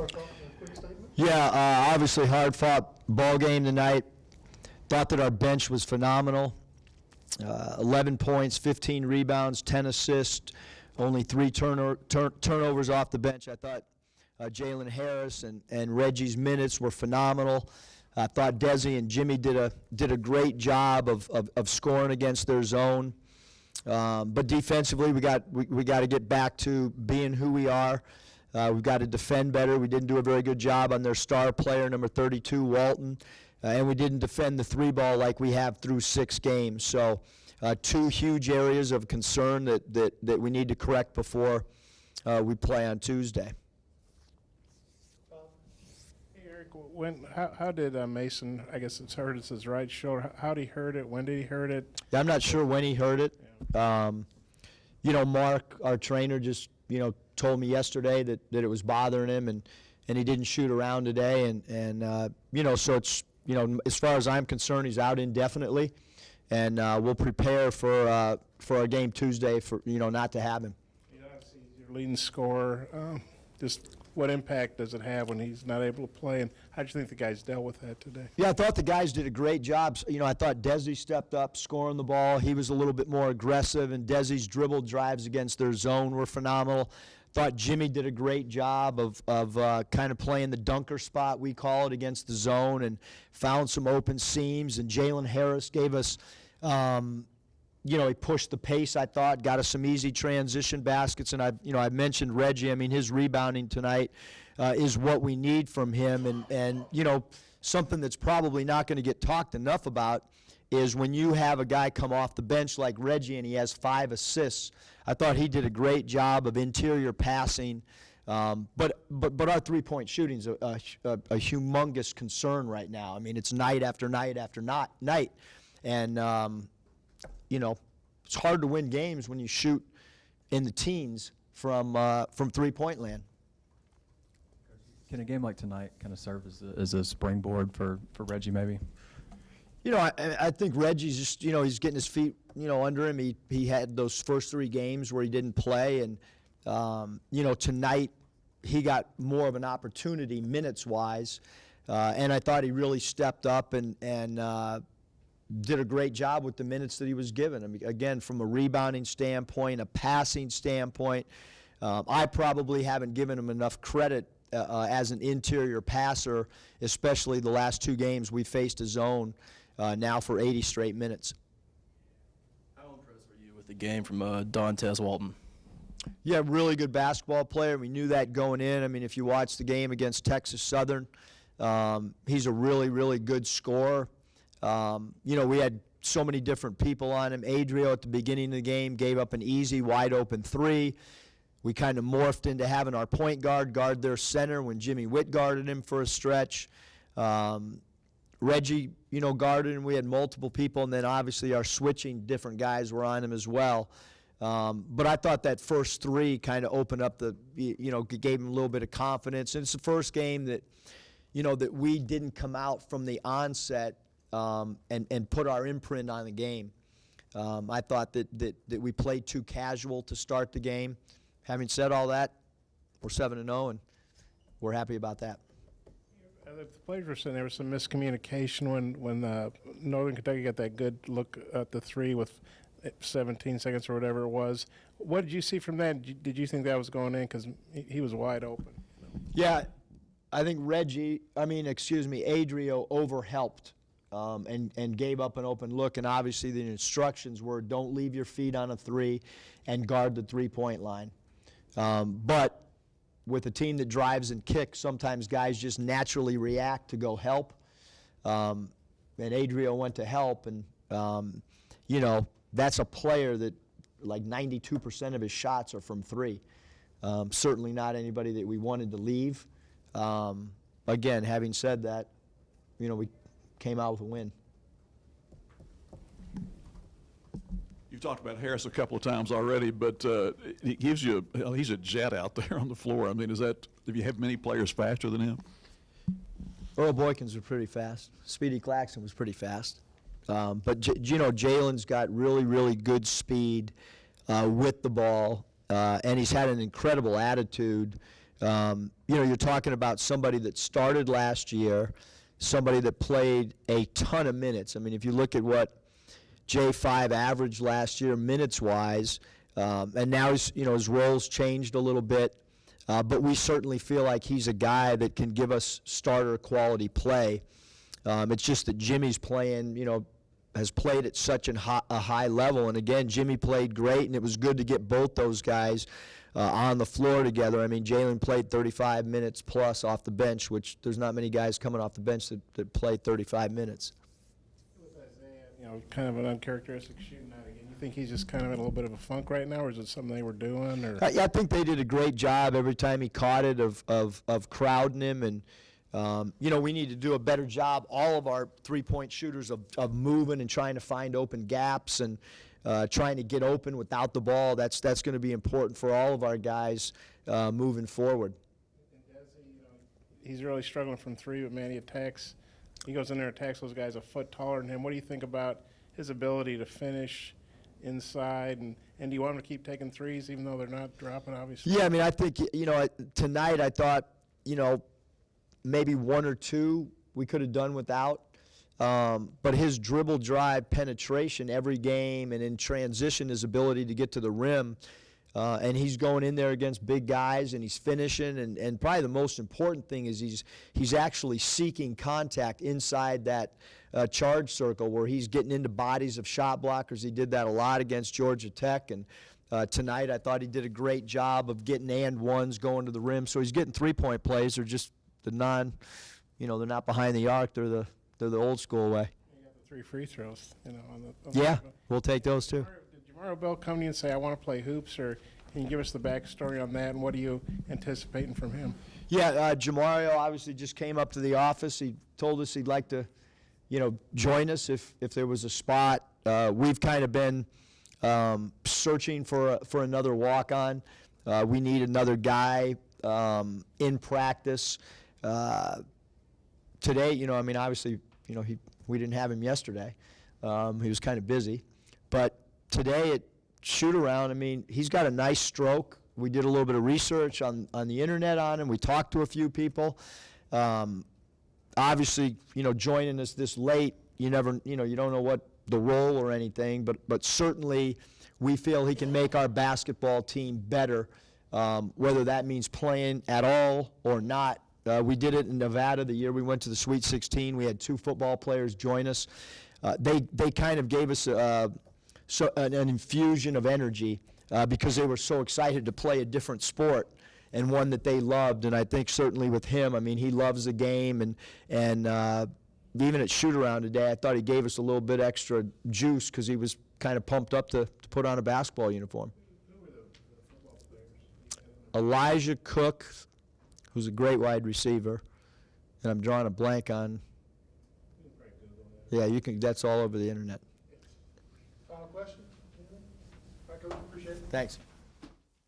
start off with a quick statement? Yeah, obviously hard-fought ball game tonight. Thought that our bench was phenomenal. 11 points, 15 rebounds, 10 assists, only 3 turnovers off the bench. I thought Jalen Harris and Reggie's minutes were phenomenal. I thought Desi and Jimmy did a great job of scoring against their zone. But defensively, we got to get back to being who we are. We've got to defend better. We didn't do a very good job on their star player, number 32, Walton. And we didn't defend the 3-ball like we have through 6 games. So 2 huge areas of concern that we need to correct before we play on Tuesday. Hey, Eric, how did Mason, I guess it's hurt his right shoulder, how did he hurt it? When did he hurt it? I'm not sure when he hurt it. Yeah. Mark, our trainer, just, told me yesterday that it was bothering him, and he didn't shoot around today. And so it's, as far as I'm concerned, he's out indefinitely. And we'll prepare for our game Tuesday for, not to have him. Obviously, he's your leading scorer. Just what impact does it have when he's not able to play, and how do you think the guys dealt with that today? Yeah, I thought the guys did a great job. I thought Desi stepped up, scoring the ball. He was a little bit more aggressive, and Desi's dribble drives against their zone were phenomenal. Thought Jimmy did a great job of kind of playing the dunker spot, we call it, against the zone, and found some open seams. And Jalen Harris gave us, he pushed the pace, I thought, got us some easy transition baskets. And I mentioned Reggie. I mean, his rebounding tonight is what we need from him. And something that's probably not going to get talked enough about is when you have a guy come off the bench like Reggie and he has 5 assists. I thought he did a great job of interior passing. But our three-point shooting's a humongous concern right now. I mean, it's night after night after night. And, it's hard to win games when you shoot in the teens from three-point land. Can a game like tonight kind of serve as a springboard for Reggie maybe? I think Reggie's just, he's getting his feet, under him. He had those first 3 games where he didn't play. And, tonight he got more of an opportunity minutes-wise. And I thought he really stepped up and did a great job with the minutes that he was given. I mean, again, from a rebounding standpoint, a passing standpoint, I probably haven't given him enough credit as an interior passer, especially the last 2 games we faced a zone now for 80 straight minutes. How impressed were you with the game from Dantes Walton? Yeah, really good basketball player. We knew that going in. I mean, if you watch the game against Texas Southern, he's a really, really good scorer. We had so many different people on him. Adrio at the beginning of the game gave up an easy, wide-open 3. We kind of morphed into having our point guard their center when Jimmy Witt guarded him for a stretch. Reggie, guarded him. We had multiple people, and then obviously our switching different guys were on him as well. But I thought that first 3 kind of opened up gave him a little bit of confidence. And it's the first game that, that we didn't come out from the onset and put our imprint on the game. I thought that we played too casual to start the game. Having said all that, we're 7-0, and we're happy about that. The players were saying there was some miscommunication when Northern Kentucky got that good look at the 3 with 17 seconds or whatever it was. What did you see from that? Did you think that was going in? Because he was wide open. Yeah, I think Adrio overhelped and gave up an open look. And obviously the instructions were don't leave your feet on a 3 and guard the three-point line. But with a team that drives and kicks, sometimes guys just naturally react to go help. And Adrio went to help, and, that's a player that like 92% of his shots are from 3. Certainly not anybody that we wanted to leave. Again, having said that, we came out with a win. You've talked about Harris a couple of times already, but he gives you he's a jet out there on the floor. I mean, do you have many players faster than him? Earl Boykins was pretty fast. Speedy Claxton was pretty fast. But Jalen's got really, really good speed with the ball, and he's had an incredible attitude You're talking about somebody that started last year, somebody that played a ton of minutes. I mean, if you look at what J5 averaged last year minutes-wise, and now his role's changed a little bit, but we certainly feel like he's a guy that can give us starter quality play. It's just that Jimmy's playing, has played at such a high level. And again, Jimmy played great, and it was good to get both those guys on the floor together. I mean, Jalen played 35 minutes plus off the bench, which there's not many guys coming off the bench that play 35 minutes. With Isaiah, kind of an uncharacteristic shooting night again. You think he's just kind of in a little bit of a funk right now, or is it something they were doing? Or Yeah, I think they did a great job every time he caught it of crowding him. And we need to do a better job, all of our three-point shooters, of moving and trying to find open gaps and trying to get open without the ball. That's going to be important for all of our guys moving forward. And Desi, he's really struggling from three, but man, he goes in there and attacks those guys a foot taller than him. What do you think about his ability to finish inside, and do you want him to keep taking threes even though they're not dropping, obviously? Yeah, I mean, I think, tonight I thought, maybe one or two we could have done without. But his dribble drive penetration every game and in transition, his ability to get to the rim, and he's going in there against big guys and he's finishing. And probably the most important thing is he's actually seeking contact inside that charge circle where he's getting into bodies of shot blockers. He did that a lot against Georgia Tech. And tonight I thought he did a great job of getting and ones going to the rim. So he's getting three-point plays. They're just they're not behind the arc. They're the old school way. You got the 3 free throws, on the Yeah, we'll take those too. Did Jamaro Bell come to you and say, I want to play hoops, or can you give us the backstory on that, and what are you anticipating from him? Yeah, Jamario obviously just came up to the office. He told us he'd like to, join us if there was a spot. We've kind of been searching for another walk-on. We need another guy in practice. Today, obviously, we didn't have him yesterday. He was kind of busy. But today at shoot-around, he's got a nice stroke. We did a little bit of research on the internet on him. We talked to a few people. Obviously, joining us this late, you don't know what the role or anything, but certainly we feel he can make our basketball team better, whether that means playing at all or not. We did it in Nevada the year we went to the Sweet 16. We had 2 football players join us. They kind of gave us an infusion of energy because they were so excited to play a different sport and one that they loved. And I think certainly with him, he loves the game. And even at shoot-around today, I thought he gave us a little bit extra juice because he was kind of pumped up to put on a basketball uniform. Who were the football players? Elijah Cook, who's a great wide receiver, and I'm drawing a blank on. Yeah, you can. That's all over the internet. Final question? Appreciate it. Thanks.